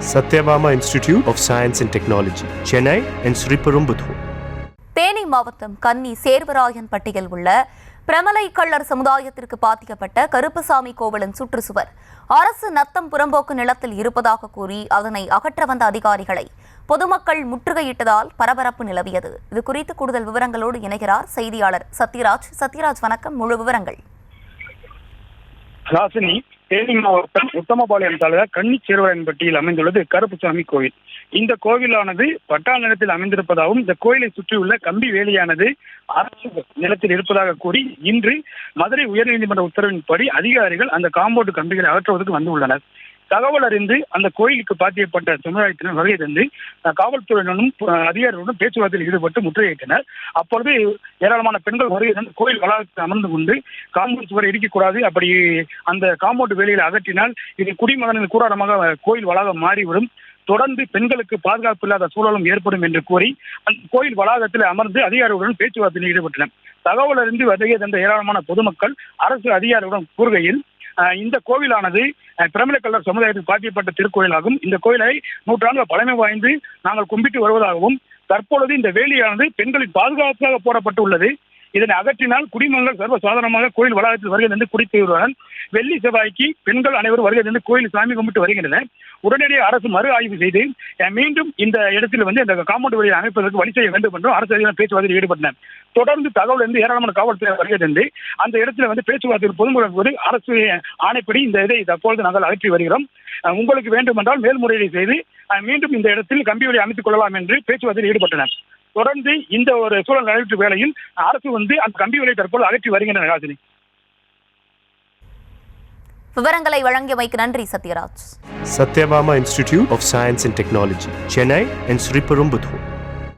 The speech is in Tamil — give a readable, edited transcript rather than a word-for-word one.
Satyabama Institute of Science and Technology, Chennai and Sriperumbudur. Theni மாவட்டம் கன்னி சேர்வராயன் பட்டியில் உள்ள பிரமலை கள்ளர் சமுதாயத்திற்கு பாதிக்கப்பட்ட கருப்பசாமி கோவிலின் சுற்றுச்சுவர் அரசு நத்தம் புறம்போக்கு நிலத்தில் இருப்பதாக கூறி அதனை அகற்ற வந்த அதிகாரிகளை பொதுமக்கள் முற்றுகையிட்டதால் பரபரப்பு நிலவியது. இது குறித்து கூடுதல் விவரங்களோடு இணைகிறார் செய்தியாளர் சத்யராஜ். சத்யராஜ், வணக்கம். முழு விவரங்கள். தேனி மாவட்டம் உத்தமபாளையம் தாலுகா கன்னி சேர்வராயன்பட்டியில் அமைந்துள்ளது கருப்புசாமி கோவில். இந்த கோவிலானது பட்டா நிலத்தில் அமைந்திருப்பதாகவும் இந்த கோயிலை சுற்றியுள்ள கம்பி வேலியானது அரசு நிலத்தில் இருப்பதாக கூறி இன்று மதுரை உயர்நீதிமன்ற உத்தரவின்படி அதிகாரிகள் அந்த காம்பவுண்ட் கம்பிகளை அகற்றுவதற்கு வந்துள்ளனர். தகவல் அறிந்து அந்த கோயிலுக்கு பாத்தியப்பட்ட சமுதாயத்தினர் வருகை தந்து காவல்துறையினரும் அதிகாரிகளுடன் பேச்சுவார்த்தையில் ஈடுபட்டு முற்றுகையிட்டனர். அப்பொழுது ஏராளமான பெண்கள் வருகை தந்து கோயில் வளாகத்தில் அமர்ந்து கொண்டு காம்பவுண்ட் சுவரை இடிக்கக்கூடாது, அப்படி அந்த காம்பவுண்ட் வேலையில் அகற்றினால் இது குடிமகனின் கூடாரமாக கோயில் வளாகம் மாறிவிடும், தொடர்ந்து பெண்களுக்கு பாதுகாப்பு இல்லாத சூழலும் ஏற்படும் என்று கூறி அந்த கோயில் வளாகத்தில் அமர்ந்து அதிகாரிகளுடன் பேச்சுவார்த்தையில் ஈடுபட்டனர். தகவல் அறிந்து வருகை தந்த ஏராளமான பொதுமக்கள் அரசு அதிகாரிகளுடன் கூறுகையில், இந்த கோவிலானது பிரமலை கள்ளர் சமுதாயத்துக்கு பாத்தியப்பட்ட திருக்கோயிலாகும். இந்த கோயிலை நூற்றாண்டு பழமை வாய்ந்து நாங்கள் கும்பிட்டு வருவதாகவும் தற்பொழுது இந்த வேலியானது பெண்களின் பாதுகாப்பாக போடப்பட்டுள்ளது, இதனை அகற்றினால் குடிமக்கள் சர்வசாதாரணமாக கோயில் வளாகத்தில் வருகை தந்து குடித்து வருவார்கள். வெள்ளி செவ்வாய்க்கு பெண்கள் அனைவரும் வருகை தந்து கோயில் சாமி கும்பிட்டு வருகின்றனர். உடனடியாக அரசு மறு ஆய்வு செய்து மீண்டும் இந்த இடத்தில் இந்த காம்பவுண்ட் வழியை அமைப்பதற்கு வழி செய்ய வேண்டும் என்றும் அரசு அதிகாரிகள் பேச்சுவார்த்தையில் ஈடுபட்டனர். தொடர்ந்து தகவல் இருந்து ஏராளமான காவல்துறை வருகை தந்து அந்த இடத்துல பேச்சுவார்த்தையில் பொதுமக்கள் போது அரசு ஆணைப்படி இந்த இதை தற்பொழுது நாங்கள் அகற்றி வருகிறோம், உங்களுக்கு வேண்டுமென்றால் மேல்முறையீடு செய்து மீண்டும் இந்த இடத்தில் கம்பி வழி அமைத்துக் கொள்ளலாம் என்று பேச்சுவார்த்தையில் ஈடுபட்டனர். தொடர்ந்து இந்த ஒரு சூழல் நடைபெற்ற வேளையில் அரசு அந்த கம்பி வழியை தற்போது அகற்றி வருகின்றனர். ராஜினி, விவரங்களை வழங்கியமைக்கு நன்றி Sathyaraj. Satyabama Institute of Science and Technology, Chennai and Sriperumbudur.